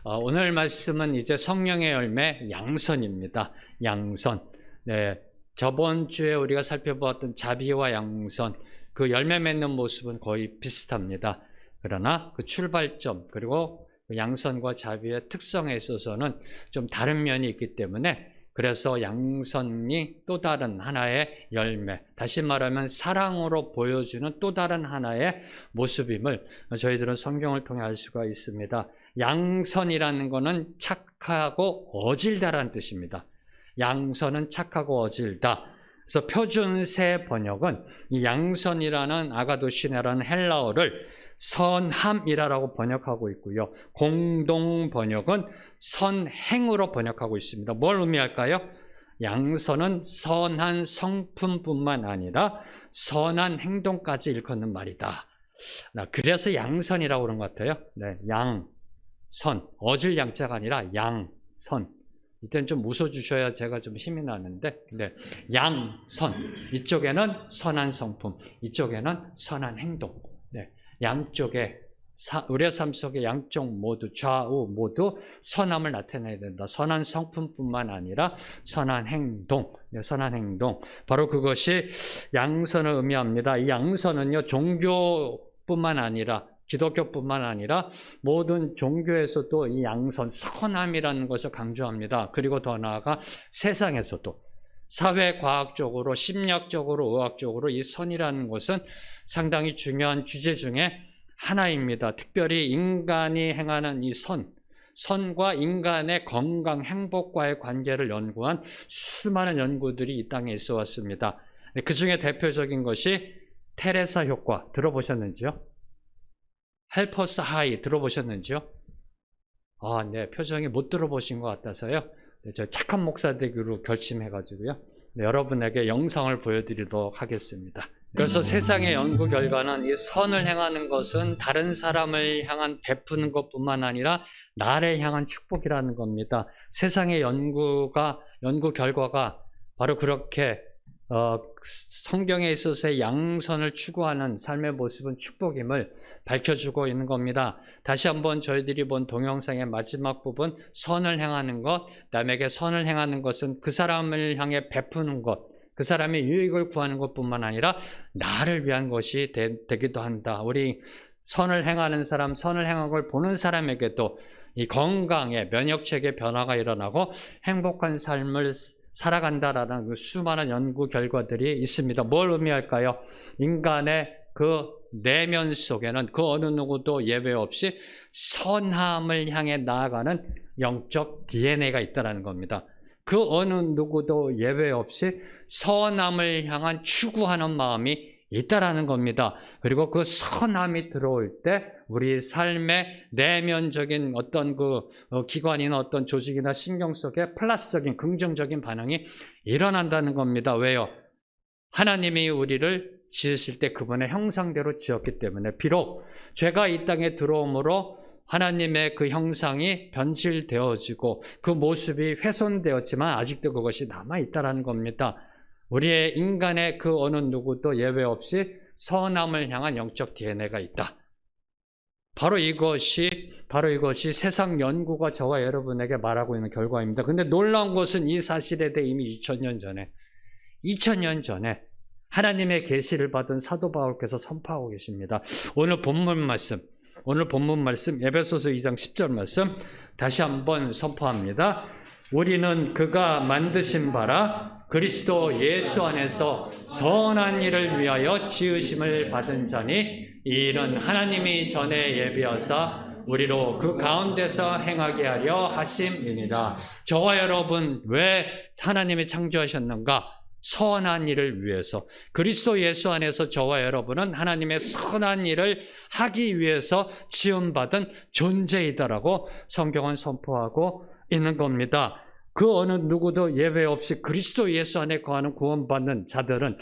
오늘 말씀은 이제 성령의 열매 양선입니다. 양선. 네, 저번 주에 우리가 살펴보았던 자비와 양선, 그 열매 맺는 모습은 거의 비슷합니다. 그러나 그 출발점 그리고 그 양선과 자비의 특성에 있어서는 좀 다른 면이 있기 때문에, 그래서 양선이 또 다른 하나의 열매, 다시 말하면 사랑으로 보여주는 또 다른 하나의 모습임을 저희들은 성경을 통해 알 수가 있습니다. 양선이라는 것은 착하고 어질다라는 뜻입니다. 양선은 착하고 어질다. 그래서 표준세 번역은 이 양선이라는 아가도시네라는 헬라어를 선함이라고 번역하고 있고요. 공동 번역은 선행으로 번역하고 있습니다. 뭘 의미할까요? 양선은 선한 성품뿐만 아니라 선한 행동까지 일컫는 말이다. 그래서 양선이라고 그런 것 같아요. 네, 양선, 어질 양자가 아니라 양선. 이때는 좀 웃어주셔야 제가 좀 힘이 나는데, 네, 양선. 이쪽에는 선한 성품, 이쪽에는 선한 행동. 네, 양쪽에 우리의 삶 속에 양쪽 모두, 좌우 모두 선함을 나타내야 된다. 선한 성품뿐만 아니라 선한 행동, 네, 선한 행동. 바로 그것이 양선을 의미합니다. 이 양선은요, 종교뿐만 아니라, 기독교뿐만 아니라 모든 종교에서도 이 양선, 선함이라는 것을 강조합니다. 그리고 더 나아가 세상에서도 사회과학적으로, 심리학적으로, 의학적으로 이 선이라는 것은 상당히 중요한 주제 중에 하나입니다. 특별히 인간이 행하는 이 선과 인간의 건강, 행복과의 관계를 연구한 수많은 연구들이 이 땅에 있어 왔습니다. 그 중에 대표적인 것이 테레사 효과, 들어보셨는지요? 헬퍼스 하이 들어보셨는지요? 네, 표정이 못 들어보신 것 같아서요. 네, 저 착한 목사 되기로 결심해가지고요. 네, 여러분에게 영상을 보여드리도록 하겠습니다. 그래서 세상의 연구 결과는 이 선을 행하는 것은 다른 사람을 향한 베푸는 것뿐만 아니라 나를 향한 축복이라는 겁니다. 세상의 연구 결과가 바로 그렇게 성경에 있어서의 양선을 추구하는 삶의 모습은 축복임을 밝혀주고 있는 겁니다. 다시 한번 저희들이 본 동영상의 마지막 부분, 선을 행하는 것, 남에게 선을 행하는 것은 그 사람을 향해 베푸는 것, 그 사람의 유익을 구하는 것뿐만 아니라 나를 위한 것이 되기도 한다. 우리 선을 행하는 사람, 선을 행한 걸 보는 사람에게도 이 건강에, 면역체계 변화가 일어나고 행복한 삶을 살아간다라는 그 수많은 연구 결과들이 있습니다. 뭘 의미할까요? 인간의 그 내면 속에는 그 어느 누구도 예외 없이 선함을 향해 나아가는 영적 DNA가 있다는 겁니다. 그 어느 누구도 예외 없이 선함을 향한 추구하는 마음이 있다라는 겁니다. 그리고 그 선함이 들어올 때 우리 삶의 내면적인 어떤 그 기관이나 어떤 조직이나 신경 속에 플러스적인 긍정적인 반응이 일어난다는 겁니다. 왜요? 하나님이 우리를 지으실 때 그분의 형상대로 지었기 때문에, 비록 죄가 이 땅에 들어옴으로 하나님의 그 형상이 변질되어지고 그 모습이 훼손되었지만 아직도 그것이 남아있다는 겁니다. 우리의 인간의 그 어느 누구도 예외 없이 선함을 향한 영적 DNA가 있다. 바로 이것이 세상 연구가 저와 여러분에게 말하고 있는 결과입니다. 근데 놀라운 것은 이 사실에 대해 이미 2000년 전에 하나님의 계시를 받은 사도 바울께서 선포하고 계십니다. 오늘 본문 말씀 에베소서 2장 10절 말씀 다시 한번 선포합니다. 우리는 그가 만드신 바라 그리스도 예수 안에서 선한 일을 위하여 지으심을 받은 자니, 이 일은 하나님이 전에 예비하사 우리로 그 가운데서 행하게 하려 하심이니라. 저와 여러분, 왜 하나님이 창조하셨는가? 선한 일을 위해서. 그리스도 예수 안에서 저와 여러분은 하나님의 선한 일을 하기 위해서 지음받은 존재이다라고 성경은 선포하고 있는 겁니다. 그 어느 누구도 예외 없이 그리스도 예수 안에 거하는 구원받은 자들은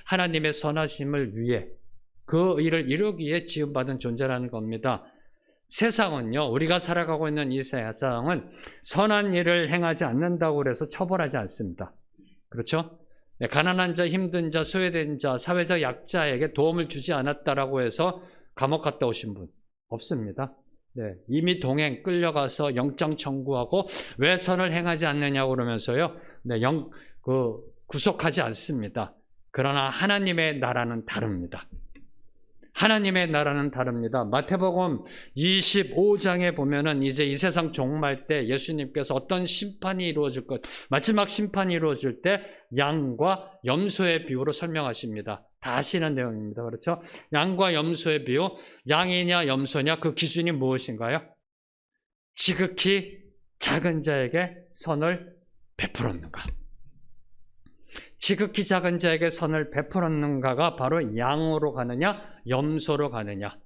하나님의 선하심을 위해 그 일을 이루기 위해 지음받은 존재라는 겁니다. 세상은요, 우리가 살아가고 있는 이 세상은 선한 일을 행하지 않는다고 해서 처벌하지 않습니다. 그렇죠? 가난한 자, 힘든 자, 소외된 자, 사회적 약자에게 도움을 주지 않았다라고 해서 감옥 갔다 오신 분 없습니다. 네, 이미 동행 끌려가서 영장 청구하고 왜 선을 행하지 않느냐고 그러면서요. 네, 구속하지 않습니다. 그러나 하나님의 나라는 다릅니다. 하나님의 나라는 다릅니다. 마태복음 25장에 보면은 이제 이 세상 종말 때 예수님께서 어떤 심판이 이루어질 것, 마지막 심판이 이루어질 때 양과 염소의 비유로 설명하십니다. 다 아시는 내용입니다. 그렇죠? 양과 염소의 비유, 양이냐 염소냐 그 기준이 무엇인가요? 지극히 작은 자에게 선을 베풀었는가? 지극히 작은 자에게 선을 베풀었는가가 바로 양으로 가느냐 염소로 가느냐,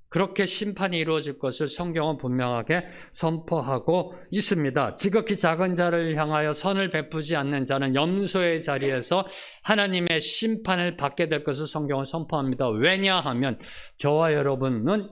그렇게 심판이 이루어질 것을 성경은 분명하게 선포하고 있습니다. 지극히 작은 자를 향하여 선을 베푸지 않는 자는 염소의 자리에서 하나님의 심판을 받게 될 것을 성경은 선포합니다. 왜냐하면 저와 여러분은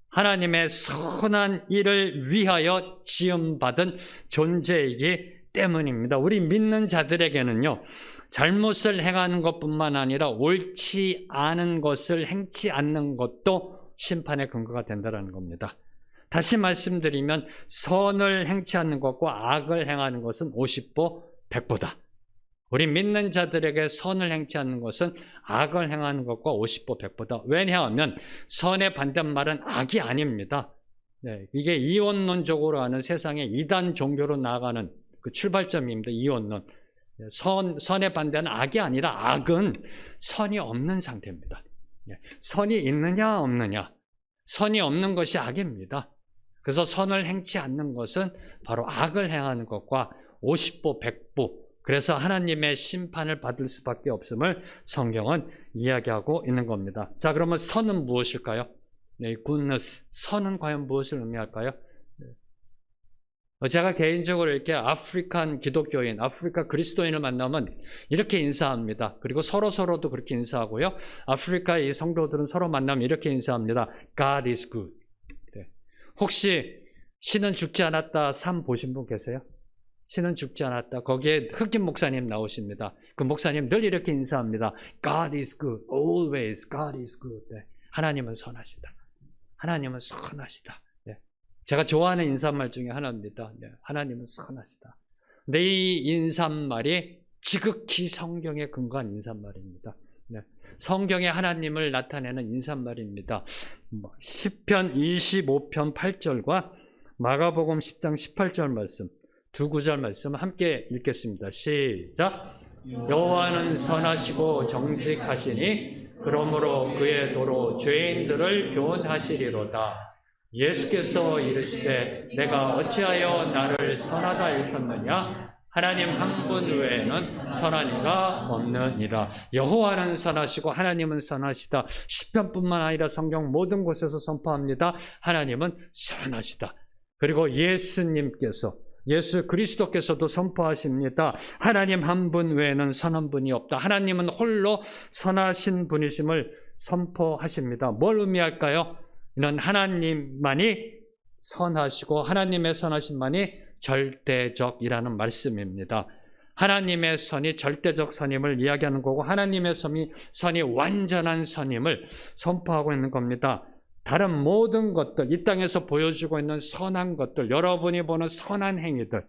하나님의 선한 일을 위하여 지음받은 존재이기 때문입니다. 우리 믿는 자들에게는요, 잘못을 행하는 것뿐만 아니라 옳지 않은 것을 행치 않는 것도 심판의 근거가 된다는 겁니다. 다시 말씀드리면 선을 행치 않는 것과 악을 행하는 것은 50보 100보다. 우리 믿는 자들에게 선을 행치 않는 것은 악을 행하는 것과 50보 100보다. 왜냐하면 선의 반대말은 악이 아닙니다. 네, 이게 이원론적으로 하는 세상의 이단 종교로 나아가는 그 출발점입니다. 이원론. 선의 반대는 악이 아니라 악은 선이 없는 상태입니다. 선이 있느냐 없느냐. 선이 없는 것이 악입니다. 그래서 선을 행치 않는 것은 바로 악을 행하는 것과 50보 100보, 그래서 하나님의 심판을 받을 수밖에 없음을 성경은 이야기하고 있는 겁니다. 자, 그러면 선은 무엇일까요? 네, goodness. 선은 과연 무엇을 의미할까요? 제가 개인적으로 이렇게 아프리칸 기독교인, 아프리카 그리스도인을 만나면 이렇게 인사합니다. 그리고 서로도 그렇게 인사하고요. 아프리카의 성도들은 서로 만나면 이렇게 인사합니다. God is good. 네. 혹시 신은 죽지 않았다 3 보신 분 계세요? 신은 죽지 않았다. 거기에 흑인 목사님 나오십니다. 그 목사님 늘 이렇게 인사합니다. God is good. Always God is good. 네. 하나님은 선하시다. 하나님은 선하시다. 제가 좋아하는 인사말 중에 하나입니다. 네, 하나님은 선하시다. 근데 이 인사말이 지극히 성경에 근거한 인사말입니다. 네, 성경에 하나님을 나타내는 인사말입니다. 시편 25편 8절과 마가복음 10장 18절 말씀, 두 구절 말씀 함께 읽겠습니다. 시작. 여호와는 선하시고 정직하시니 그러므로 그의 도로 죄인들을 교훈하시리로다. 예수께서 이르시되 내가 어찌하여 나를 선하다 일컫느냐? 하나님 한 분 외에는 선한 이가 없느니라. 여호와는 선하시고 하나님은 선하시다. 시편뿐만 아니라 성경 모든 곳에서 선포합니다. 하나님은 선하시다. 그리고 예수님께서, 예수 그리스도께서도 선포하십니다. 하나님 한 분 외에는 선한 분이 없다. 하나님은 홀로 선하신 분이심을 선포하십니다. 뭘 의미할까요? 이는 하나님만이 선하시고 하나님의 선하심만이 절대적이라는 말씀입니다. 하나님의 선이 절대적 선임을 이야기하는 거고 하나님의 선이 완전한 선임을 선포하고 있는 겁니다. 다른 모든 것들, 이 땅에서 보여주고 있는 선한 것들, 여러분이 보는 선한 행위들,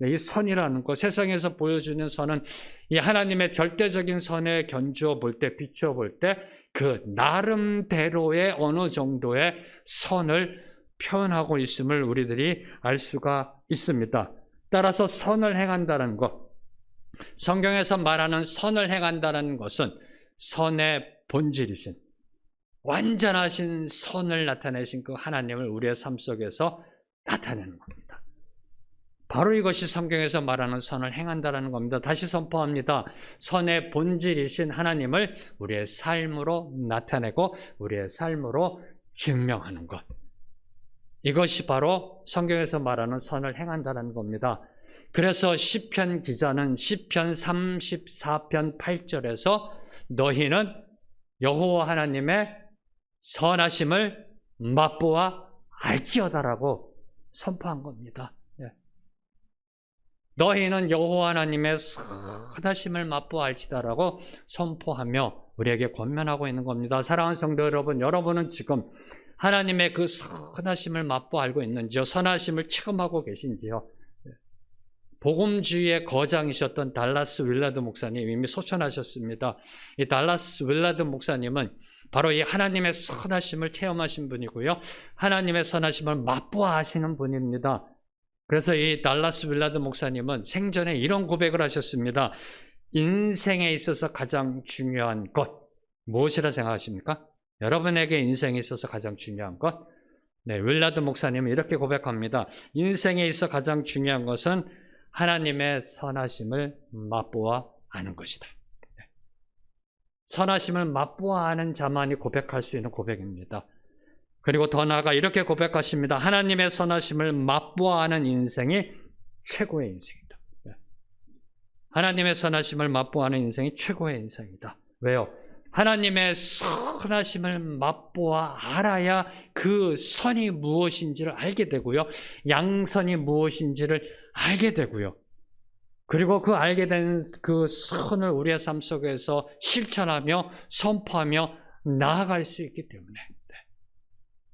이 선이라는 것, 세상에서 보여주는 선은 이 하나님의 절대적인 선에 견주어 볼 때, 비추어 볼 때 그 나름대로의 어느 정도의 선을 표현하고 있음을 우리들이 알 수가 있습니다. 따라서 선을 행한다는 것, 성경에서 말하는 선을 행한다는 것은 선의 본질이신, 완전하신 선을 나타내신 그 하나님을 우리의 삶 속에서 나타내는 겁니다. 바로 이것이 성경에서 말하는 선을 행한다는 겁니다. 다시 선포합니다. 선의 본질이신 하나님을 우리의 삶으로 나타내고 우리의 삶으로 증명하는 것. 이것이 바로 성경에서 말하는 선을 행한다는 겁니다. 그래서 시편 기자는 시편 34편 8절에서 너희는 여호와 하나님의 선하심을 맛보아 알지어다라고 선포한 겁니다. 너희는 여호와 하나님의 선하심을 맛보아 알지다라고 선포하며 우리에게 권면하고 있는 겁니다. 사랑하는 성도 여러분, 여러분은 지금 하나님의 그 선하심을 맛보아 알고 있는지요? 선하심을 체험하고 계신지요? 복음주의의 거장이셨던 달라스 윌라드 목사님 이미 소천하셨습니다. 이 달라스 윌라드 목사님은 바로 이 하나님의 선하심을 체험하신 분이고요. 하나님의 선하심을 맛보아 아시는 분입니다. 그래서 이 달라스 윌라드 목사님은 생전에 이런 고백을 하셨습니다. 인생에 있어서 가장 중요한 것 무엇이라 생각하십니까? 여러분에게 인생에 있어서 가장 중요한 것? 네, 윌라드 목사님은 이렇게 고백합니다. 인생에 있어 가장 중요한 것은 하나님의 선하심을 맛보아 아는 것이다. 네. 선하심을 맛보아 아는 자만이 고백할 수 있는 고백입니다. 그리고 더 나아가 이렇게 고백하십니다. 하나님의 선하심을 맛보아 아는 인생이 최고의 인생이다. 네. 하나님의 선하심을 맛보아 아는 인생이 최고의 인생이다. 왜요? 하나님의 선하심을 맛보아 알아야 그 선이 무엇인지를 알게 되고요. 양선이 무엇인지를 알게 되고요. 그리고 그 알게 된 그 선을 우리의 삶 속에서 실천하며 선포하며 나아갈 수 있기 때문에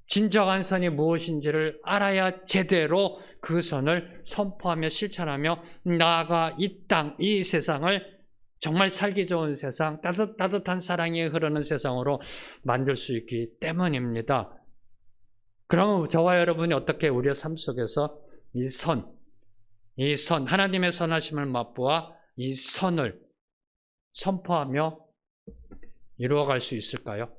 진정한 선이 무엇인지를 알아야 제대로 그 선을 선포하며 실천하며 나아가 이 땅, 이 세상을 정말 살기 좋은 세상, 따뜻한 사랑이 흐르는 세상으로 만들 수 있기 때문입니다. 그러면 저와 여러분이 어떻게 우리의 삶 속에서 이 선, 하나님의 선하심을 맛보아 이 선을 선포하며 이루어갈 수 있을까요?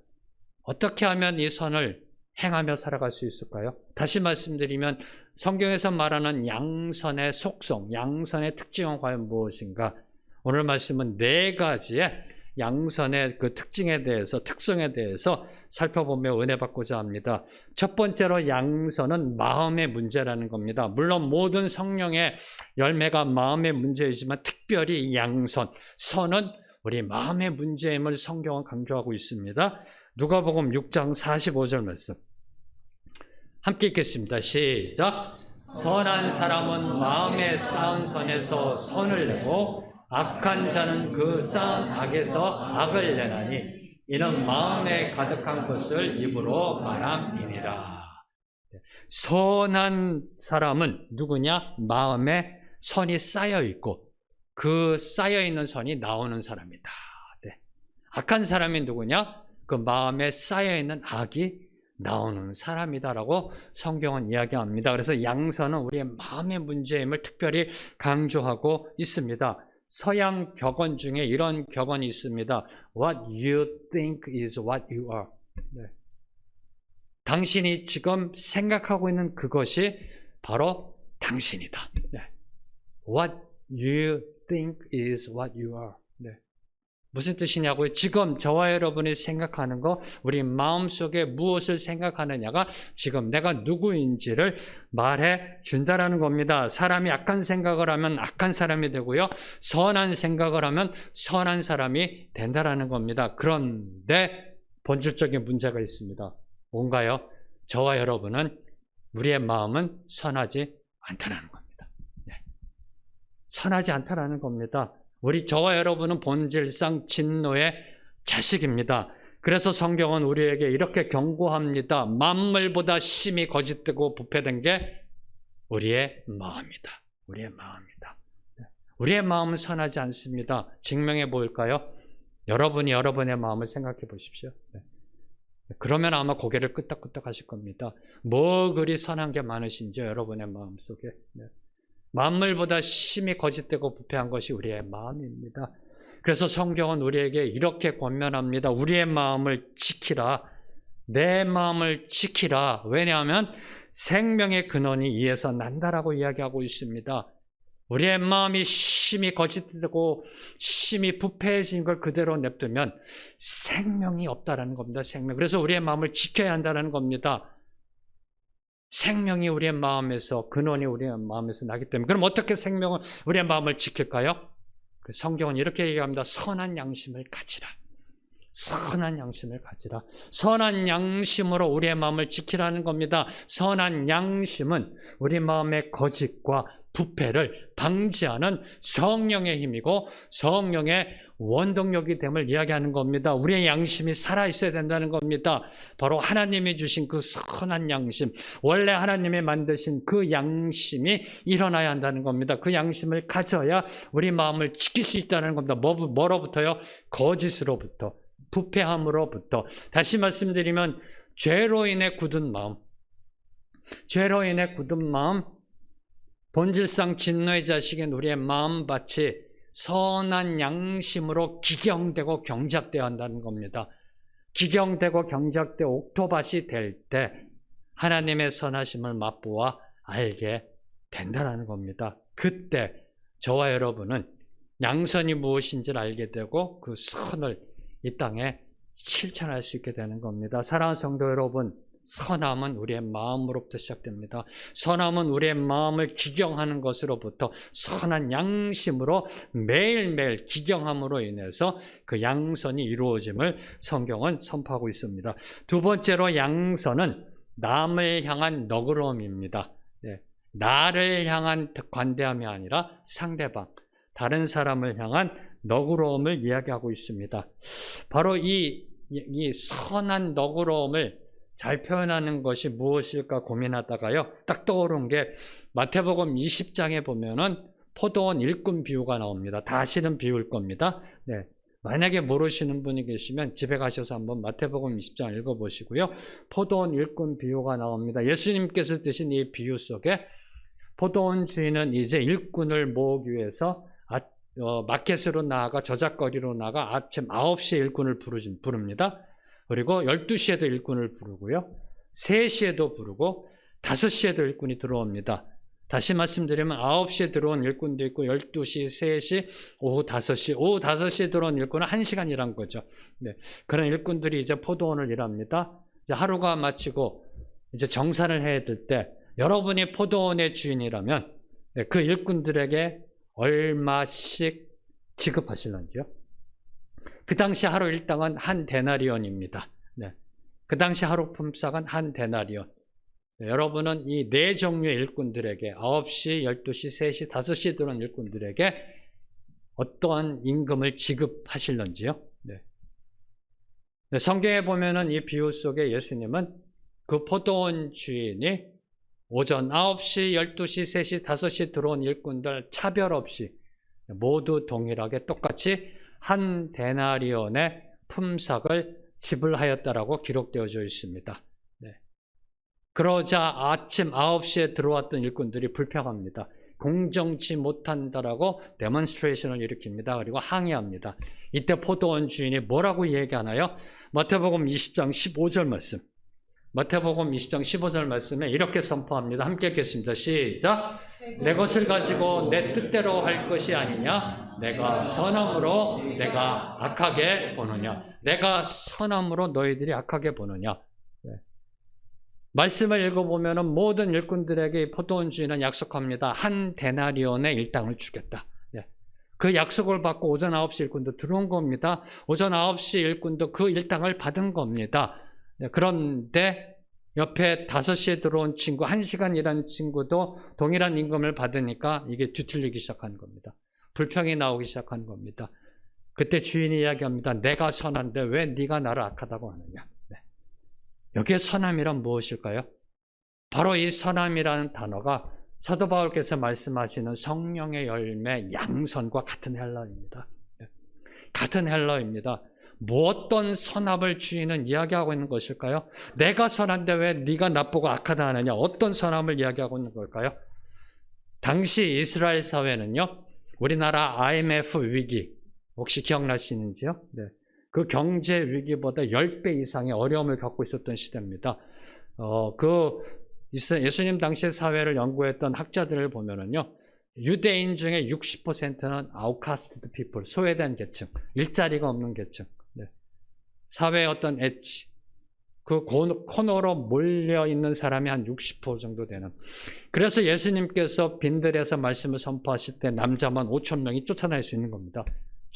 어떻게 하면 이 선을 행하며 살아갈 수 있을까요? 다시 말씀드리면 성경에서 말하는 양선의 속성, 양선의 특징은 과연 무엇인가? 오늘 말씀은 4가지의 양선의 그 특성에 대해서 살펴보며 은혜 받고자 합니다. 첫 번째로 양선은 마음의 문제라는 겁니다. 물론 모든 성령의 열매가 마음의 문제이지만 특별히 양선, 선은 우리 마음의 문제임을 성경은 강조하고 있습니다. 누가복음 6장 45절 말씀 함께 읽겠습니다. 시작. 선한 사람은 마음에 쌓은 선에서 선을 내고 악한 자는 그 쌓은 악에서 악을 내나니 이는 마음에 가득한 것을 입으로 말함이니라. 선한 사람은 누구냐? 마음에 선이 쌓여 있고 그 쌓여 있는 선이 나오는 사람이다. 네. 악한 사람이 누구냐? 그 마음에 쌓여 있는 악이 나오는 사람이다라고 성경은 이야기합니다. 그래서 양선은 우리의 마음의 문제임을 특별히 강조하고 있습니다. 서양 격언 중에 이런 격언이 있습니다. What you think is what you are. 네. 당신이 지금 생각하고 있는 그것이 바로 당신이다. 네. What you think is what you are. 네. 무슨 뜻이냐고요? 지금 저와 여러분이 생각하는 거, 우리 마음속에 무엇을 생각하느냐가 지금 내가 누구인지를 말해 준다라는 겁니다. 사람이 악한 생각을 하면 악한 사람이 되고요. 선한 생각을 하면 선한 사람이 된다라는 겁니다. 그런데 본질적인 문제가 있습니다. 뭔가요? 저와 여러분은 우리의 마음은 선하지 않다라는 겁니다. 네. 선하지 않다라는 겁니다. 저와 여러분은 본질상 진노의 자식입니다. 그래서 성경은 우리에게 이렇게 경고합니다. 만물보다 심히 거짓되고 부패된 게 우리의 마음이다. 우리의 마음이다. 우리의 마음은 선하지 않습니다. 증명해 보일까요? 여러분이 여러분의 마음을 생각해 보십시오. 그러면 아마 고개를 끄덕끄덕 하실 겁니다. 뭐 그리 선한 게 많으신지요, 여러분의 마음속에. 만물보다 심히 거짓되고 부패한 것이 우리의 마음입니다. 그래서 성경은 우리에게 이렇게 권면합니다. 우리의 마음을 지키라. 내 마음을 지키라. 왜냐하면 생명의 근원이 이에서 난다라고 이야기하고 있습니다. 우리의 마음이 심히 거짓되고 심히 부패해진 걸 그대로 냅두면 생명이 없다라는 겁니다. 생명. 그래서 우리의 마음을 지켜야 한다는 겁니다. 생명이 우리의 마음에서, 근원이 우리의 마음에서 나기 때문에. 그럼 어떻게 생명은 우리의 마음을 지킬까요? 성경은 이렇게 얘기합니다. 선한 양심을 가지라. 선한 양심을 가지라. 선한 양심으로 우리의 마음을 지키라는 겁니다. 선한 양심은 우리 마음의 거짓과 부패를 방지하는 성령의 힘이고 성령의 원동력이 됨을 이야기하는 겁니다. 우리의 양심이 살아있어야 된다는 겁니다. 바로 하나님이 주신 그 선한 양심, 원래 하나님이 만드신 그 양심이 일어나야 한다는 겁니다. 그 양심을 가져야 우리 마음을 지킬 수 있다는 겁니다. 뭐로부터요? 거짓으로부터, 부패함으로부터. 다시 말씀드리면 죄로 인해 굳은 마음, 죄로 인해 굳은 마음, 본질상 진노의 자식인 우리의 마음밭이 선한 양심으로 기경되고 경작되어야 한다는 겁니다. 기경되고 경작되어 옥토밭이 될 때 하나님의 선하심을 맛보아 알게 된다는 겁니다. 그때 저와 여러분은 양선이 무엇인지를 알게 되고 그 선을 이 땅에 실천할 수 있게 되는 겁니다. 사랑하는 성도 여러분, 선함은 우리의 마음으로부터 시작됩니다. 선함은 우리의 마음을 기경하는 것으로부터 선한 양심으로 매일매일 기경함으로 인해서 그 양선이 이루어짐을 성경은 선포하고 있습니다. 두 번째로 양선은 남을 향한 너그러움입니다. 네. 나를 향한 관대함이 아니라 상대방, 다른 사람을 향한 너그러움을 이야기하고 있습니다. 바로 이 선한 너그러움을 잘 표현하는 것이 무엇일까 고민하다가요, 딱 떠오른 게 마태복음 20장에 보면은 포도원 일꾼 비유가 나옵니다. 다시는 비울 겁니다. 네. 만약에 모르시는 분이 계시면 집에 가셔서 한번 마태복음 20장 읽어보시고요. 포도원 일꾼 비유가 나옵니다. 예수님께서 드신 이 비유 속에 포도원 주인은 이제 일꾼을 모으기 위해서 마켓으로 나아가 저작거리로 나아가 아침 9시에 일꾼을 부릅니다. 그리고 12시에도 일꾼을 부르고요. 3시에도 부르고 5시에도 일꾼이 들어옵니다. 다시 말씀드리면 9시에 들어온 일꾼도 있고 12시, 3시, 오후 5시. 오후 5시에 들어온 일꾼은 1시간 일한 거죠. 네. 그런 일꾼들이 이제 포도원을 일합니다. 이제 하루가 마치고 이제 정산을 해야 될 때 여러분이 포도원의 주인이라면 그 일꾼들에게 얼마씩 지급하실런지요? 그 당시 하루 일당은 한 데나리온입니다. 네. 그 당시 하루 품삯은 한 데나리온. 네. 여러분은 이 네 종류의 일꾼들에게 9시, 12시, 3시, 5시에 들어온 일꾼들에게 어떠한 임금을 지급하실런지요? 네. 네. 성경에 보면은 이 비유 속에 예수님은 그 포도원 주인이 오전 9시, 12시, 3시, 5시 들어온 일꾼들 차별 없이 모두 동일하게 똑같이 한 데나리온의 품삯을 지불하였다라고 기록되어져 있습니다. 네. 그러자 아침 9시에 들어왔던 일꾼들이 불평합니다. 공정치 못한다라고 데몬스트레이션을 일으킵니다. 그리고 항의합니다. 이때 포도원 주인이 뭐라고 얘기하나요? 마태복음 20장 15절 말씀. 마태복음 20장 15절 말씀에 이렇게 선포합니다. 함께 읽겠습니다. 시작. 내 것을 가지고 내 뜻대로 할 것이 아니냐? 내가 선함으로 내가 악하게 보느냐? 내가 선함으로 너희들이 악하게 보느냐? 네. 말씀을 읽어보면 모든 일꾼들에게 포도원 주인은 약속합니다. 한 데나리온의 일당을 주겠다. 네. 그 약속을 받고 오전 9시 일꾼도 들어온 겁니다. 오전 9시 일꾼도 그 일당을 받은 겁니다. 네. 그런데 옆에 5시에 들어온 친구, 1시간 일한 친구도 동일한 임금을 받으니까 이게 뒤틀리기 시작하는 겁니다. 불평이 나오기 시작하는 겁니다. 그때 주인이 이야기합니다. 내가 선한데 왜 네가 나를 악하다고 하느냐. 네. 여기에 선함이란 무엇일까요? 바로 이 선함이라는 단어가 사도 바울께서 말씀하시는 성령의 열매 양선과 같은 헬라어입니다. 네. 같은 헬라어입니다. 어떤 선함을 주인은 이야기하고 있는 것일까요? 내가 선한데 왜 네가 나쁘고 악하다 하느냐? 어떤 선함을 이야기하고 있는 걸까요? 당시 이스라엘 사회는요, 우리나라 IMF 위기 혹시 기억나시는지요? 네. 그 경제 위기보다 10배 이상의 어려움을 겪고 있었던 시대입니다. 예수님 당시의 사회를 연구했던 학자들을 보면은요, 유대인 중에 60%는 아웃카스트 피플, 소외된 계층, 일자리가 없는 계층, 네. 사회의 어떤 엣지, 그 코너로 몰려있는 사람이 한 60% 정도 되는. 그래서 예수님께서 빈들에서 말씀을 선포하실 때 남자만 5천 명이 쫓아날 수 있는 겁니다.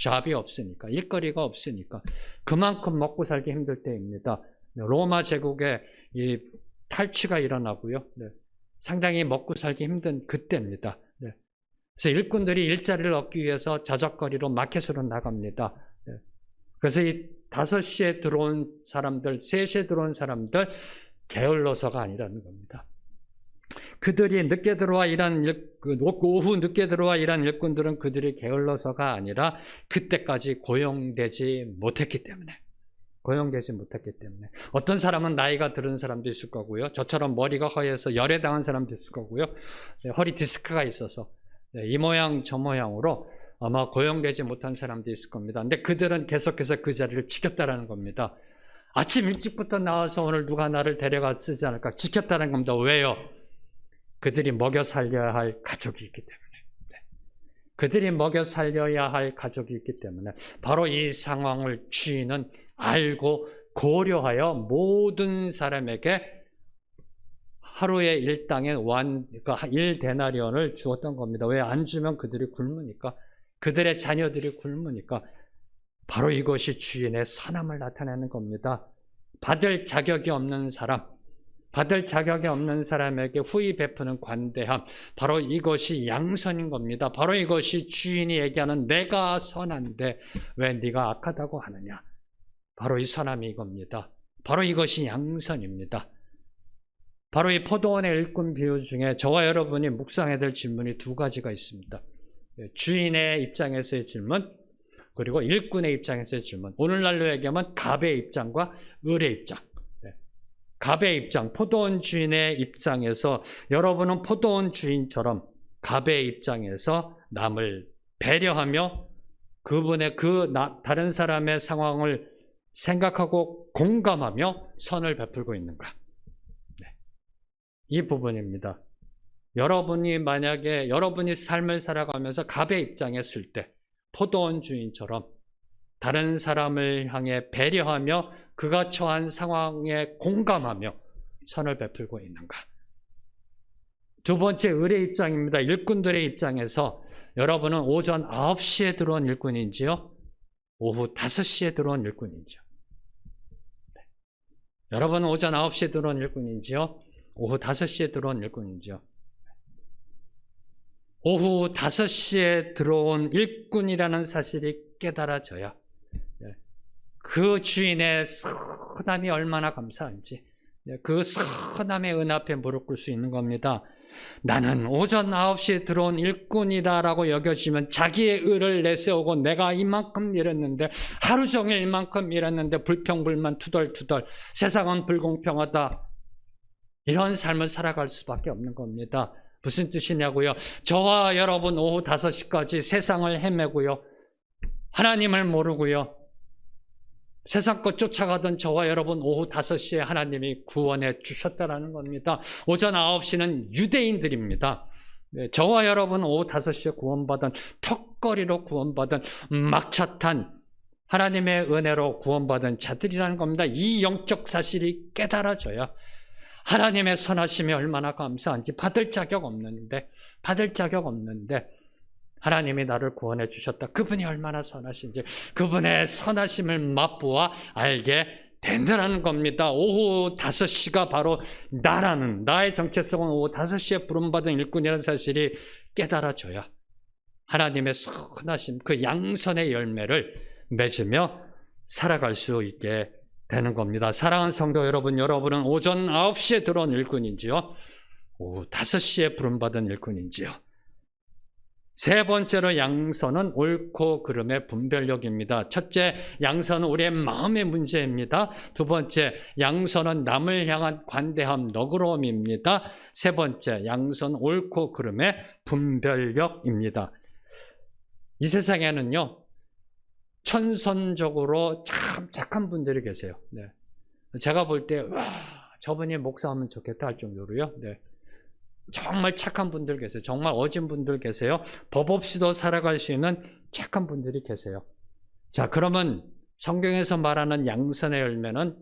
잡이 없으니까, 일거리가 없으니까. 그만큼 먹고 살기 힘들 때입니다. 로마 제국의 이 탈취가 일어나고요. 네. 상당히 먹고 살기 힘든 그때입니다. 네. 그래서 일꾼들이 일자리를 얻기 위해서 저작거리로 마켓으로 나갑니다. 그래서 이 5시에 들어온 사람들, 3시에 들어온 사람들 게을러서가 아니라는 겁니다. 그들이 늦게 들어와 일한 오후 늦게 들어와 일한 일꾼들은 그들이 게을러서가 아니라 그때까지 고용되지 못했기 때문에. 어떤 사람은 나이가 들은 사람도 있을 거고요. 저처럼 머리가 허해서 열애당한 사람도 있을 거고요. 허리 디스크가 있어서 이 모양 저 모양으로 아마 고용되지 못한 사람도 있을 겁니다. 근데 그들은 계속해서 그 자리를 지켰다라는 겁니다. 아침 일찍부터 나와서 오늘 누가 나를 데려가 쓰지 않을까 지켰다는 겁니다. 왜요? 그들이 먹여 살려야 할 가족이 있기 때문에. 그들이 먹여 살려야 할 가족이 있기 때문에 바로 이 상황을 주인은 알고 고려하여 모든 사람에게 하루의 일당의 그러니까 1데나리온을 주었던 겁니다. 왜 안 주면 그들이 굶으니까, 그들의 자녀들이 굶으니까. 바로 이것이 주인의 선함을 나타내는 겁니다. 받을 자격이 없는 사람에게 후히 베푸는 관대함, 바로 이것이 양선인 겁니다. 바로 이것이 주인이 얘기하는 내가 선한데 왜 네가 악하다고 하느냐. 바로 이 선함이 이겁니다. 바로 이것이 양선입니다. 바로 이 포도원의 일꾼 비유 중에 저와 여러분이 묵상해야 될 질문이 2가지가 있습니다. 주인의 입장에서의 질문, 그리고 일꾼의 입장에서의 질문. 오늘날로 얘기하면 갑의 입장과 을의 입장. 갑의 입장, 포도원 주인의 입장에서 여러분은 포도원 주인처럼 갑의 입장에서 남을 배려하며 그분의 다른 사람의 상황을 생각하고 공감하며 선을 베풀고 있는가? 이 부분입니다. 여러분이 삶을 살아가면서 갑의 입장에 있을 때 포도원 주인처럼 다른 사람을 향해 배려하며 그가 처한 상황에 공감하며 선을 베풀고 있는가? 2번째, 을의 입장입니다. 일꾼들의 입장에서 여러분은 오전 9시에 들어온 일꾼인지요? 오후 5시에 들어온 일꾼인지요? 여러분은 오전 9시에 들어온 일꾼인지요? 오후 5시에 들어온 일꾼인지요? 오후 5시에 들어온 일꾼이라는 사실이 깨달아져야 그 주인의 선함이 얼마나 감사한지, 그 선함의 은 앞에 무릎 꿇을 수 있는 겁니다. 나는 오전 9시에 들어온 일꾼이다라고 여겨지면 자기의 의를 내세우고 내가 이만큼 일했는데, 하루 종일 이만큼 일했는데 불평불만 투덜투덜, 세상은 불공평하다, 이런 삶을 살아갈 수밖에 없는 겁니다. 무슨 뜻이냐고요? 저와 여러분 오후 5시까지 세상을 헤매고요, 하나님을 모르고요, 세상 것 쫓아가던 저와 여러분 오후 5시에 하나님이 구원해 주셨다라는 겁니다. 오전 9시는 유대인들입니다. 저와 여러분 오후 5시에 구원받은, 턱걸이로 구원받은, 막차 탄 하나님의 은혜로 구원받은 자들이라는 겁니다. 이 영적 사실이 깨달아져야 하나님의 선하심이 얼마나 감사한지, 받을 자격 없는데 하나님이 나를 구원해 주셨다, 그분이 얼마나 선하신지, 그분의 선하심을 맛보아 알게 된다는 겁니다. 오후 5시가 바로 나의 정체성은 오후 5시에 부름받은 일꾼이라는 사실이 깨달아져야 하나님의 선하심, 그 양선의 열매를 맺으며 살아갈 수 있게 되는 겁니다. 사랑하는 성도 여러분, 여러분은 오전 9시에 들어온 일꾼인지요? 오후 5시에 부름받은 일꾼인지요? 3번째로 양선은 옳고 그름의 분별력입니다. 첫째, 양선은 우리의 마음의 문제입니다. 2번째, 양선은 남을 향한 관대함, 너그러움입니다. 3번째, 양선 옳고 그름의 분별력입니다. 이 세상에는요, 천선적으로 참 착한 분들이 계세요. 제가 볼 때 저분이 목사하면 좋겠다 할 정도로요. 정말 착한 분들 계세요. 정말 어진 분들 계세요. 법 없이도 살아갈 수 있는 착한 분들이 계세요. 자, 그러면 성경에서 말하는 양선의 열매는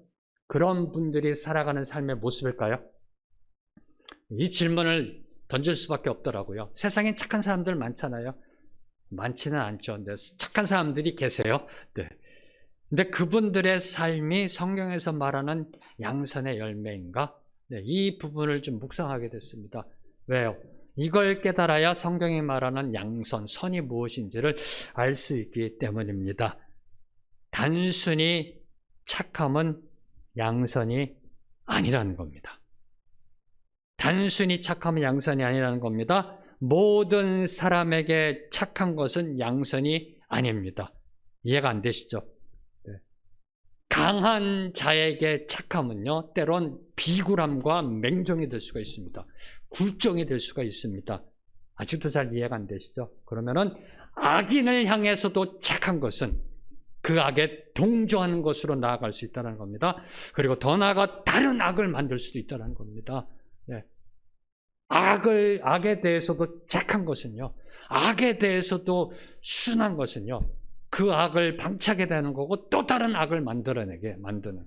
그런 분들이 살아가는 삶의 모습일까요? 이 질문을 던질 수밖에 없더라고요. 세상에 착한 사람들 많잖아요. 많지는 않죠. 근데 착한 사람들이 계세요. 근데 그분들의 삶이 성경에서 말하는 양선의 열매인가? 이 부분을 좀 묵상하게 됐습니다. 왜요? 이걸 깨달아야 성경이 말하는 양선, 선이 무엇인지를 알 수 있기 때문입니다. 단순히 착함은 양선이 아니라는 겁니다. 단순히 착함은 양선이 아니라는 겁니다. 모든 사람에게 착한 것은 양선이 아닙니다. 이해가 안 되시죠? 강한 자에게 착함은요, 때론 비굴함과 맹종이 될 수가 있습니다. 굴종이 될 수가 있습니다. 아직도 잘 이해가 안 되시죠? 그러면은 악인을 향해서도 착한 것은 그 악에 동조하는 것으로 나아갈 수 있다는 겁니다. 그리고 더 나아가 다른 악을 만들 수도 있다는 겁니다. 네. 악에 대해서도 착한 것은요, 악에 대해서도 순한 것은요, 그 악을 방치하게 되는 거고 또 다른 악을 만들어내게 만드는.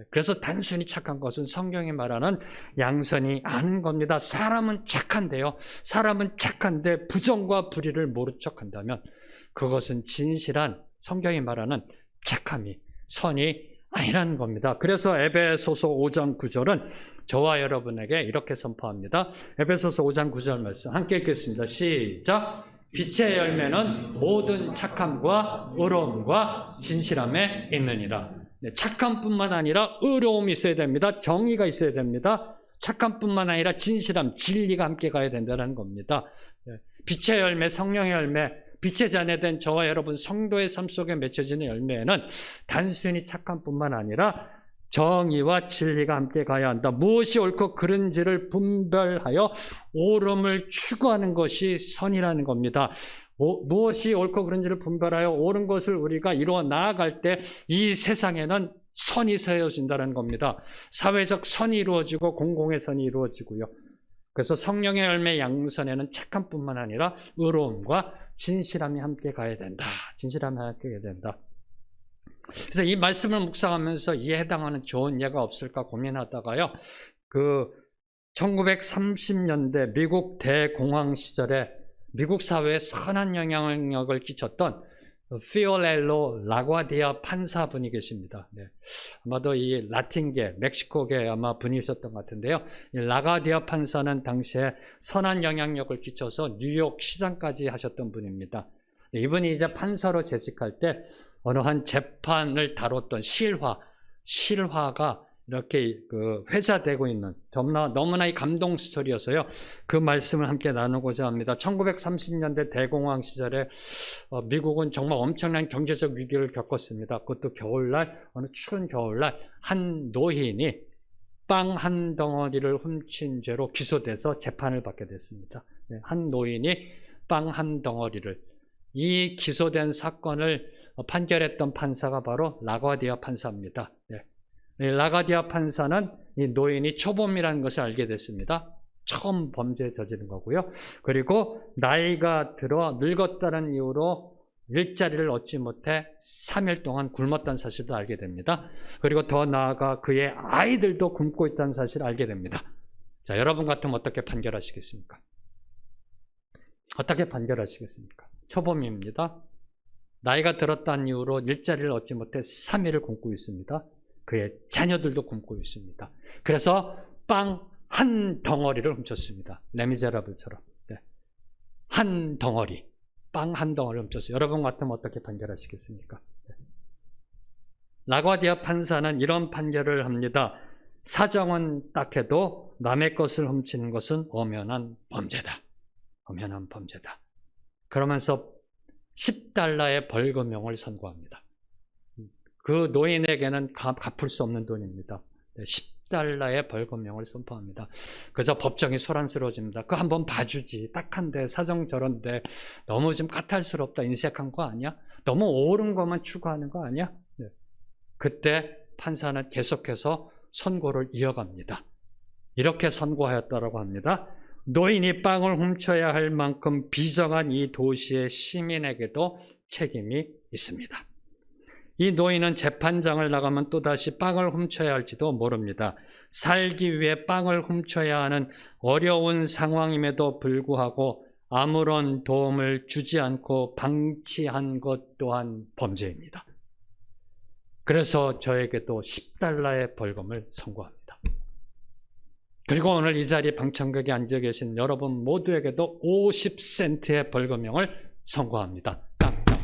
그래서 단순히 착한 것은 성경이 말하는 양선이 아닌 겁니다. 사람은 착한데요, 사람은 착한데 부정과 불의를 모른 척한다면 그것은 진실한 성경이 말하는 착함이, 선이 아니라는 겁니다. 그래서 에베소서 5장 9절은 저와 여러분에게 이렇게 선포합니다. 에베소서 5장 9절 말씀 함께 읽겠습니다. 시작. 빛의 열매는 모든 착함과 의로움과 진실함에 있느니라. 착함뿐만 아니라 의로움이 있어야 됩니다. 정의가 있어야 됩니다. 착함뿐만 아니라 진실함, 진리가 함께 가야 된다는 겁니다. 빛의 열매, 성령의 열매, 빛의 자녀된 저와 여러분 성도의 삶 속에 맺혀지는 열매에는 단순히 착함뿐만 아니라 정의와 진리가 함께 가야 한다. 무엇이 옳고 그른지를 분별하여 옳음을 추구하는 것이 선이라는 겁니다. 무엇이 옳고 그른지를 분별하여 옳은 것을 우리가 이루어 나아갈 때 이 세상에는 선이 세워진다는 겁니다. 사회적 선이 이루어지고 공공의 선이 이루어지고요. 그래서 성령의 열매 양선에는 착함뿐만 아니라 의로움과 진실함이 함께 가야 된다. 진실함이 함께 가야 된다. 그래서 이 말씀을 묵상하면서 이에 해당하는 좋은 예가 없을까 고민하다가요, 1930년대 미국 대공황 시절에 미국 사회에 선한 영향력을 끼쳤던 피올렐로 라과디아 판사분이 계십니다. 네. 아마도 이 라틴계, 멕시코계 아마 분이셨던 것 같은데요. 이 라과디아 판사는 당시에 선한 영향력을 끼쳐서 뉴욕 시장까지 하셨던 분입니다. 이분이 이제 판사로 재직할 때 어느 한 재판을 다뤘던 실화가 이렇게 회자되고 있는 너무나 이 감동 스토리여서요, 그 말씀을 함께 나누고자 합니다. 1930년대 대공황 시절에 미국은 정말 엄청난 경제적 위기를 겪었습니다. 그것도 겨울날, 어느 추운 겨울날 한 노인이 빵 한 덩어리를 훔친 죄로 기소돼서 재판을 받게 됐습니다. 한 노인이 빵 한 덩어리를, 이 기소된 사건을 판결했던 판사가 바로 라과디아 판사입니다. 라과디아 판사는 이 노인이 초범이라는 것을 알게 됐습니다. 처음 범죄 저지른 거고요. 그리고 나이가 들어 늙었다는 이유로 일자리를 얻지 못해 3일 동안 굶었다는 사실도 알게 됩니다. 그리고 더 나아가 그의 아이들도 굶고 있다는 사실을 알게 됩니다. 자, 여러분 같으면 어떻게 판결하시겠습니까? 어떻게 판결하시겠습니까? 초범입니다. 나이가 들었다는 이유로 일자리를 얻지 못해 3일을 굶고 있습니다. 그의 자녀들도 굶고 있습니다. 그래서 빵 한 덩어리를 훔쳤습니다. 레미제라블처럼. 네. 한 덩어리, 빵 한 덩어리를 훔쳤어요. 여러분 같으면 어떻게 판결하시겠습니까? 네. 라과디아 판사는 이런 판결을 합니다. 사정은 딱해도 남의 것을 훔치는 것은 엄연한 범죄다. 엄연한 범죄다. 그러면서 10달러의 벌금형을 선고합니다. 그 노인에게는 갚을 수 없는 돈입니다. 10달러의 벌금형을 선포합니다. 그래서 법정이 소란스러워집니다. 그거 한번 봐주지. 딱한데, 사정 저런데, 너무 좀 까탈스럽다, 인색한 거 아니야? 너무 옳은 것만 추구하는 거 아니야? 네. 그때 판사는 계속해서 선고를 이어갑니다. 이렇게 선고하였다고 합니다. 노인이 빵을 훔쳐야 할 만큼 비정한 이 도시의 시민에게도 책임이 있습니다. 이 노인은 재판장을 나가면 또다시 빵을 훔쳐야 할지도 모릅니다. 살기 위해 빵을 훔쳐야 하는 어려운 상황임에도 불구하고 아무런 도움을 주지 않고 방치한 것 또한 범죄입니다. 그래서 저에게도 10달러의 벌금을 선고합니다. 그리고 오늘 이 자리에 방청객에 앉아 계신 여러분 모두에게도 50센트의 벌금형을 선고합니다. 깡깡.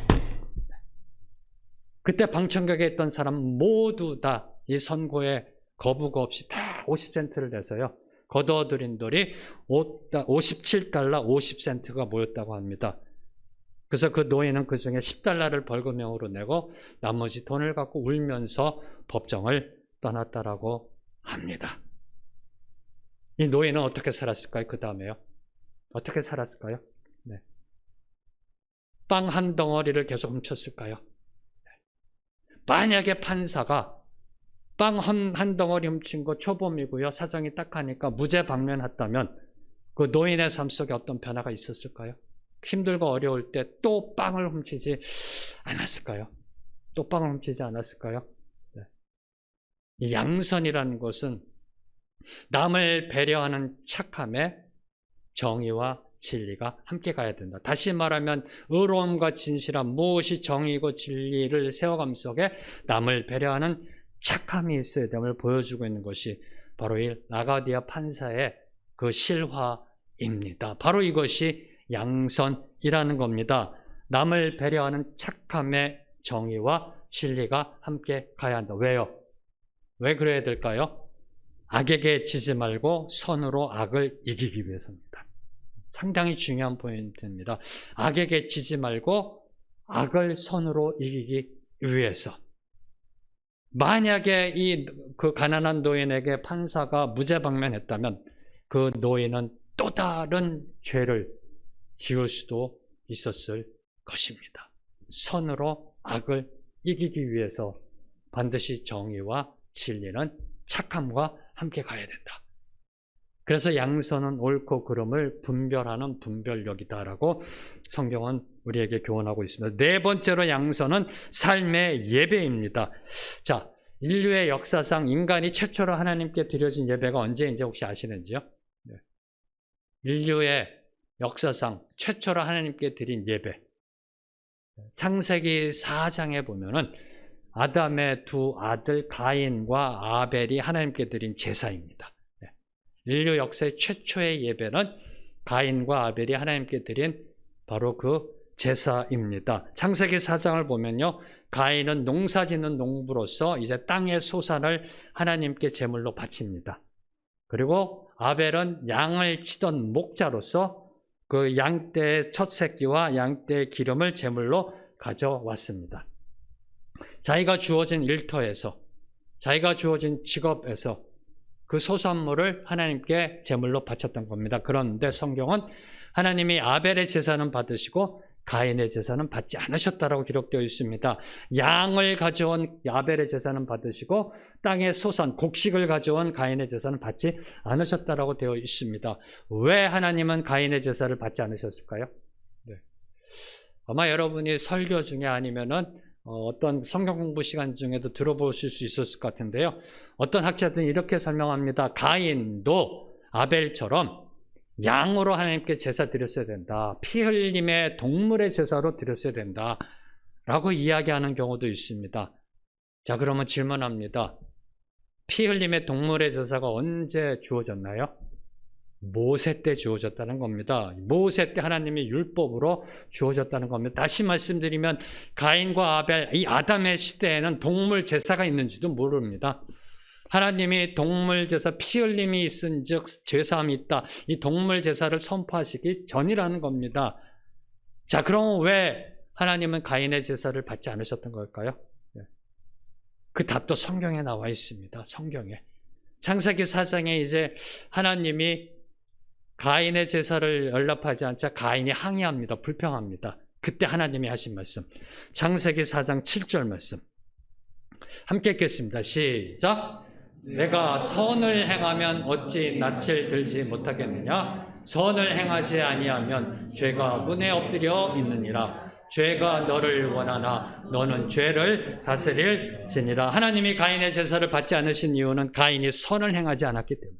그때 방청객에 있던 사람 모두 다 이 선고에 거부가 없이 다 50센트를 내서요. 거둬들인 돌이 57달러 50센트가 모였다고 합니다. 그래서 그 노인은 그 중에 10달러를 벌금형으로 내고 나머지 돈을 갖고 울면서 법정을 떠났다라고 합니다. 이 노인은 어떻게 살았을까요? 그 다음에요. 어떻게 살았을까요? 네. 빵 한 덩어리를 계속 훔쳤을까요? 만약에 판사가 빵 한 덩어리 훔친 거 초범이고요. 사정이 딱하니까 무죄 방면했다면 그 노인의 삶 속에 어떤 변화가 있었을까요? 힘들고 어려울 때 또 빵을 훔치지 않았을까요? 또 빵을 훔치지 않았을까요? 네. 이 양선이라는 것은 남을 배려하는 착함에 정의와 진리가 함께 가야 된다. 다시 말하면 의로움과 진실함, 무엇이 정의고 진리를 세워감 속에 남을 배려하는 착함이 있어야 됨을 보여주고 있는 것이 바로 이 라가디아 판사의 그 실화입니다. 바로 이것이 양선이라는 겁니다. 남을 배려하는 착함의 정의와 진리가 함께 가야 한다. 왜요? 왜 그래야 될까요? 악에게 지지 말고 선으로 악을 이기기 위해서입니다. 상당히 중요한 포인트입니다. 악에게 지지 말고 악을 선으로 이기기 위해서. 만약에 그 가난한 노인에게 판사가 무죄 방면했다면 그 노인은 또 다른 죄를 지을 수도 있었을 것입니다. 선으로 악을 이기기 위해서 반드시 정의와 진리는 착함과 함께 가야 된다. 그래서 양선은 옳고 그름을 분별하는 분별력이다라고 성경은 우리에게 교훈하고 있습니다. 네 번째로 양선은 삶의 예배입니다. 자, 인류의 역사상 인간이 최초로 하나님께 드려진 예배가 언제인지 혹시 아시는지요? 네. 인류의 역사상 최초로 하나님께 드린 예배. 창세기 4장에 보면은 아담의 두 아들 가인과 아벨이 하나님께 드린 제사입니다. 인류 역사의 최초의 예배는 가인과 아벨이 하나님께 드린 바로 그 제사입니다. 창세기 4장을 보면요, 가인은 농사짓는 농부로서 이제 땅의 소산을 하나님께 제물로 바칩니다. 그리고 아벨은 양을 치던 목자로서 그 양떼의 첫 새끼와 양떼의 기름을 제물로 가져왔습니다. 자기가 주어진 일터에서, 자기가 주어진 직업에서 그 소산물을 하나님께 제물로 바쳤던 겁니다. 그런데 성경은 하나님이 아벨의 제사는 받으시고 가인의 제사는 받지 않으셨다라고 기록되어 있습니다. 양을 가져온 아벨의 제사는 받으시고 땅의 소산, 곡식을 가져온 가인의 제사는 받지 않으셨다라고 되어 있습니다. 왜 하나님은 가인의 제사를 받지 않으셨을까요? 네. 아마 여러분이 설교 중에 아니면은 어떤 성경 공부 시간 중에도 들어보실 수 있었을 것 같은데요. 어떤 학자들은 이렇게 설명합니다. 가인도 아벨처럼 양으로 하나님께 제사 드렸어야 된다. 피 흘림의 동물의 제사로 드렸어야 된다. 라고 이야기하는 경우도 있습니다. 자, 그러면 질문합니다. 피 흘림의 동물의 제사가 언제 주어졌나요? 모세 때 주어졌다는 겁니다. 모세 때 하나님이 율법으로 주어졌다는 겁니다. 다시 말씀드리면 가인과 아벨, 이 아담의 시대에는 동물 제사가 있는지도 모릅니다. 하나님이 동물 제사, 피 흘림이 있은 즉 죄사함이 있다. 이 동물 제사를 선포하시기 전이라는 겁니다. 자, 그럼 왜 하나님은 가인의 제사를 받지 않으셨던 걸까요? 그 답도 성경에 나와 있습니다. 성경에. 창세기 4장에 이제 하나님이 가인의 제사를 연락하지 않자 가인이 항의합니다. 불평합니다. 그때 하나님이 하신 말씀. 창세기 4장 7절 말씀. 함께 읽겠습니다. 시작. 내가 선을 행하면 어찌 낯을 들지 못하겠느냐? 선을 행하지 아니하면 죄가 문에 엎드려 있느니라. 죄가 너를 원하나 너는 죄를 다스릴지니라. 하나님이 가인의 제사를 받지 않으신 이유는 가인이 선을 행하지 않았기 때문에.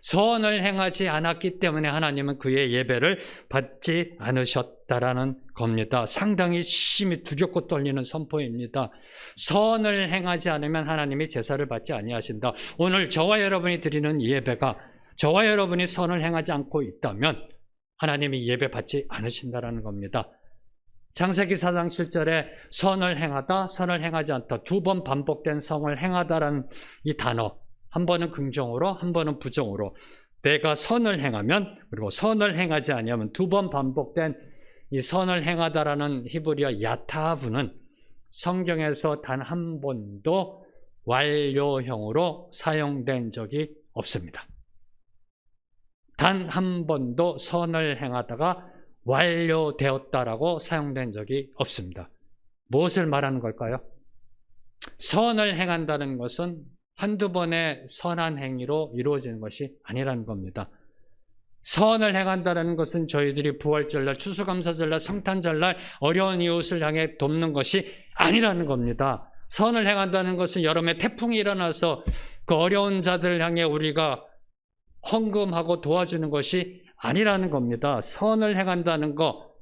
선을 행하지 않았기 때문에 하나님은 그의 예배를 받지 않으셨다라는 겁니다. 상당히 심히 두렵고 떨리는 선포입니다. 선을 행하지 않으면 하나님이 제사를 받지 아니하신다. 오늘 저와 여러분이 드리는 예배가 저와 여러분이 선을 행하지 않고 있다면 하나님이 예배 받지 않으신다라는 겁니다. 창세기 4장 7절에 선을 행하다, 선을 행하지 않다. 2번 반복된 성을 행하다라는 이 단어. 한 번은 긍정으로, 한 번은 부정으로. 내가 선을 행하면, 그리고 선을 행하지 아니하면 2번 반복된 이 선을 행하다라는 히브리어 야타브는 성경에서 단 한 번도 완료형으로 사용된 적이 없습니다. 단 한 번도 선을 행하다가 완료되었다라고 사용된 적이 없습니다. 무엇을 말하는 걸까요? 선을 행한다는 것은 한두 번의 선한 행위로 이루어지는 것이 아니라는 겁니다. 선을 행한다는 것은 저희들이 부활절날, 추수감사절날, 성탄절날 어려운 이웃을 향해 돕는 것이 아니라는 겁니다. 선을 행한다는 것은 여름에 태풍이 일어나서 그 어려운 자들을 향해 우리가 헌금하고 도와주는 것이 아니라는 겁니다. 선을 행한다는 것,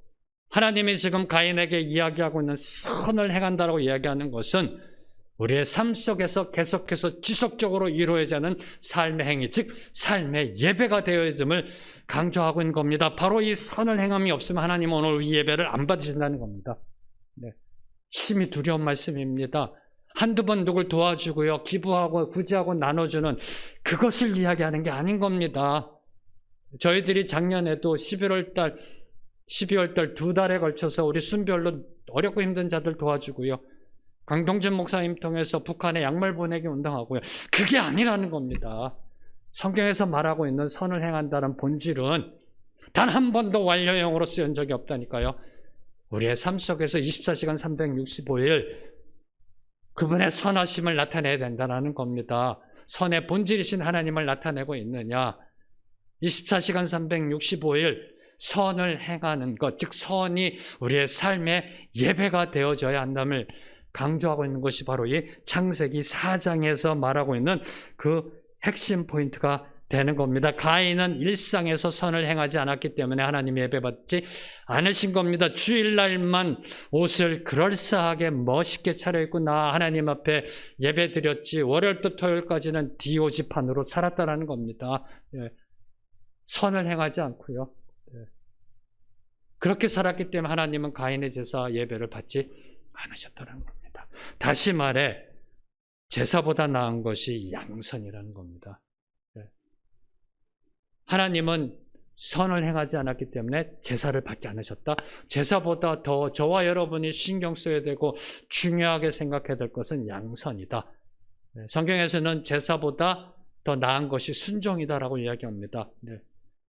하나님이 지금 가인에게 이야기하고 있는 선을 행한다고 이야기하는 것은 우리의 삶 속에서 계속해서 지속적으로 이루어져야 하는 삶의 행위, 즉 삶의 예배가 되어짐을 강조하고 있는 겁니다. 바로 이 선을 행함이 없으면 하나님은 오늘 이 예배를 안 받으신다는 겁니다. 네. 심히 두려운 말씀입니다. 한두 번 누굴 도와주고요, 기부하고 구제하고 나눠주는 그것을 이야기하는 게 아닌 겁니다. 저희들이 작년에도 12월 달 2달에 걸쳐서 우리 순별로 어렵고 힘든 자들 도와주고요, 강동진 목사님 통해서 북한에 약물 보내기 운동하고요. 그게 아니라는 겁니다. 성경에서 말하고 있는 선을 행한다는 본질은 단 한 번도 완료형으로 쓰인 적이 없다니까요. 우리의 삶 속에서 24시간 365일 그분의 선하심을 나타내야 된다는 겁니다. 선의 본질이신 하나님을 나타내고 있느냐. 24시간 365일 선을 행하는 것, 즉 선이 우리의 삶의 예배가 되어져야 한다를 강조하고 있는 것이 바로 이 창세기 4장에서 말하고 있는 그 핵심 포인트가 되는 겁니다. 가인은 일상에서 선을 행하지 않았기 때문에 하나님이 예배받지 않으신 겁니다. 주일날만 옷을 그럴싸하게 멋있게 차려입고 나 하나님 앞에 예배드렸지 월요일부터 토요일까지는 DOG판으로 살았다라는 겁니다. 선을 행하지 않고요. 그렇게 살았기 때문에 하나님은 가인의 제사 예배를 받지 않으셨다는 겁니다. 다시 말해 제사보다 나은 것이 양선이라는 겁니다. 하나님은 선을 행하지 않았기 때문에 제사를 받지 않으셨다. 제사보다 더 저와 여러분이 신경 써야 되고 중요하게 생각해야 될 것은 양선이다. 성경에서는 제사보다 더 나은 것이 순종이다라고 이야기합니다.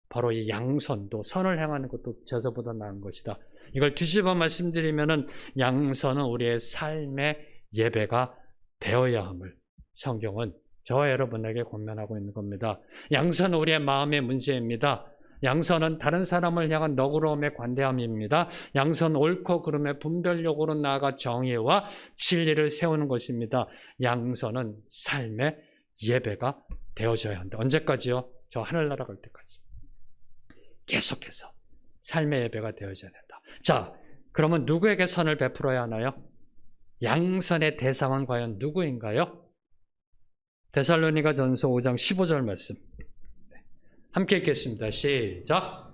바로 이 양선도, 선을 행하는 것도 제사보다 나은 것이다. 이걸 뒤집어 말씀드리면은 양선은 우리의 삶의 예배가 되어야 함을 성경은 저와 여러분에게 권면하고 있는 겁니다. 양선은 우리의 마음의 문제입니다. 양선은 다른 사람을 향한 너그러움의 관대함입니다. 양선 옳고 그름의 분별력으로 나아가 정의와 진리를 세우는 것입니다. 양선은 삶의 예배가 되어져야 한다. 언제까지요? 저 하늘나라 갈 때까지. 계속해서 삶의 예배가 되어져야 된다. 자, 그러면 누구에게 선을 베풀어야 하나요? 양선의 대상은 과연 누구인가요? 데살로니가전서 5장 15절 말씀 함께 읽겠습니다. 시작.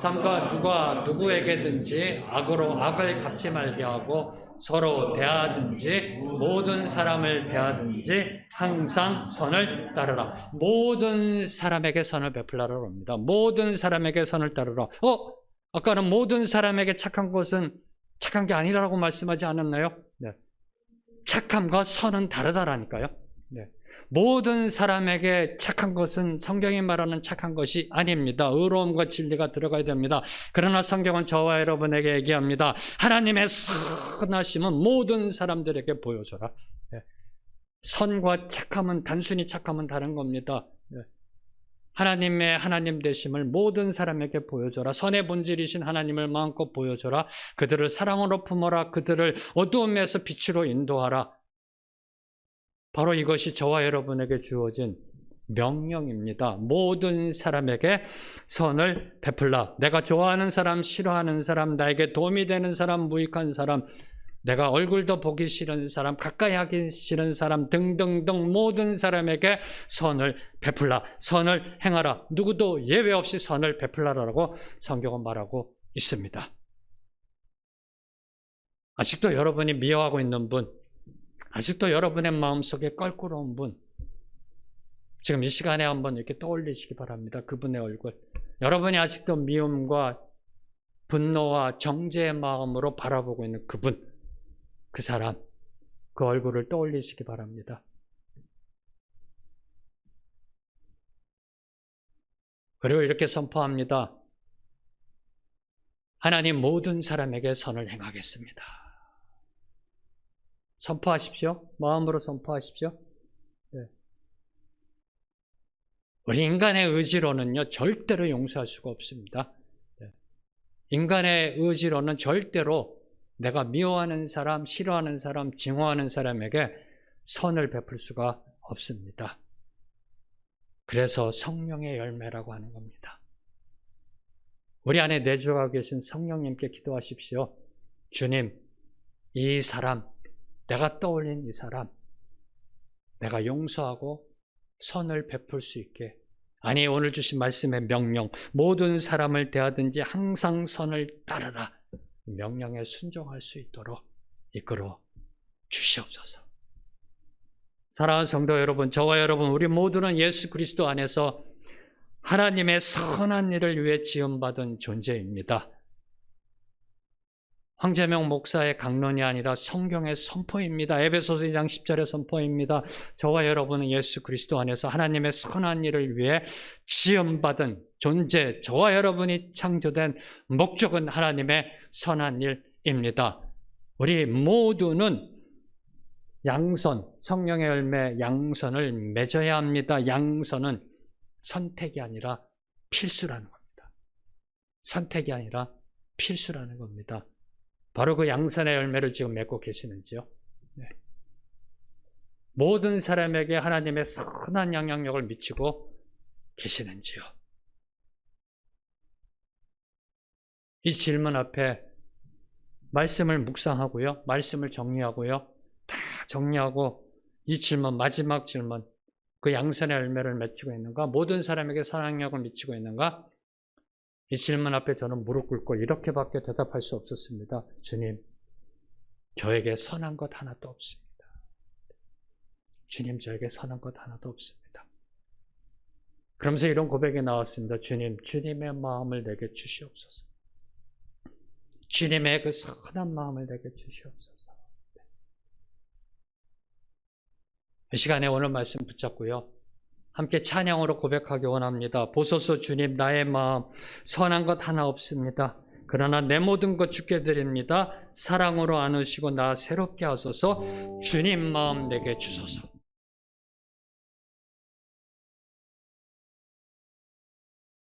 삼가 누가 누구에게든지 악으로 악을 갚지 말게 하고 서로 대하든지 모든 사람을 대하든지 항상 선을 따르라. 모든 사람에게 선을 베풀라고 합니다. 모든 사람에게 선을 따르라. 아까는 모든 사람에게 착한 것은 착한 게 아니라고 말씀하지 않았나요? 네. 착함과 선은 다르다라니까요. 네. 모든 사람에게 착한 것은 성경이 말하는 착한 것이 아닙니다. 의로움과 진리가 들어가야 됩니다. 그러나 성경은 저와 여러분에게 얘기합니다. 하나님의 선하심은 모든 사람들에게 보여줘라. 네. 선과 착함은 단순히 착함은 다른 겁니다. 네. 하나님의 하나님 되심을 모든 사람에게 보여줘라. 선의 본질이신 하나님을 마음껏 보여줘라. 그들을 사랑으로 품어라. 그들을 어두움에서 빛으로 인도하라. 바로 이것이 저와 여러분에게 주어진 명령입니다. 모든 사람에게 선을 베풀라. 내가 좋아하는 사람, 싫어하는 사람, 나에게 도움이 되는 사람, 무익한 사람, 내가 얼굴도 보기 싫은 사람, 가까이 하기 싫은 사람 등등등 모든 사람에게 선을 베풀라. 선을 행하라. 누구도 예외 없이 선을 베풀라라고 성경은 말하고 있습니다. 아직도 여러분이 미워하고 있는 분, 아직도 여러분의 마음속에 껄끄러운 분, 지금 이 시간에 한번 이렇게 떠올리시기 바랍니다. 그분의 얼굴. 여러분이 아직도 미움과 분노와 정죄의 마음으로 바라보고 있는 그분, 그 사람, 그 얼굴을 떠올리시기 바랍니다. 그리고 이렇게 선포합니다. 하나님 모든 사람에게 선을 행하겠습니다. 선포하십시오. 마음으로 선포하십시오. 네. 우리 인간의 의지로는요, 절대로 용서할 수가 없습니다. 네. 인간의 의지로는 절대로 내가 미워하는 사람, 싫어하는 사람, 증오하는 사람에게 선을 베풀 수가 없습니다. 그래서 성령의 열매라고 하는 겁니다. 우리 안에 내주하고 계신 성령님께 기도하십시오. 주님, 이 사람, 내가 떠올린 이 사람, 내가 용서하고 선을 베풀 수 있게, 아니 오늘 주신 말씀의 명령, 모든 사람을 대하든지 항상 선을 따르라, 명령에 순종할 수 있도록 이끌어 주시옵소서. 사랑하는 성도 여러분, 저와 여러분, 우리 모두는 예수 그리스도 안에서 하나님의 선한 일을 위해 지음받은 존재입니다. 황재명 목사의 강론이 아니라 성경의 선포입니다. 에베소서 2장 10절의 선포입니다. 저와 여러분은 예수 그리스도 안에서 하나님의 선한 일을 위해 지음받은 존재, 저와 여러분이 창조된 목적은 하나님의 선한 일입니다. 우리 모두는 양선, 성령의 열매 양선을 맺어야 합니다. 양선은 선택이 아니라 필수라는 겁니다. 선택이 아니라 필수라는 겁니다. 바로 그 양선의 열매를 지금 맺고 계시는지요? 네. 모든 사람에게 하나님의 선한 영향력을 미치고 계시는지요? 이 질문 앞에 말씀을 묵상하고요, 말씀을 정리하고요, 다 정리하고 이 질문, 마지막 질문, 그 양선의 열매를 맺히고 있는가? 모든 사람에게 선한 영향력을 미치고 있는가? 이 질문 앞에 저는 무릎 꿇고 이렇게밖에 대답할 수 없었습니다. 주님, 저에게 선한 것 하나도 없습니다. 주님, 저에게 선한 것 하나도 없습니다. 그러면서 이런 고백이 나왔습니다. 주님, 주님의 마음을 내게 주시옵소서. 주님의 그 선한 마음을 내게 주시옵소서. 이 시간에 오늘 말씀 붙잡고요, 함께 찬양으로 고백하기 원합니다. 보소서 주님, 나의 마음 선한 것 하나 없습니다. 그러나 내 모든 것 주께 드립니다. 사랑으로 안으시고 나 새롭게 하소서. 주님 마음 내게 주소서.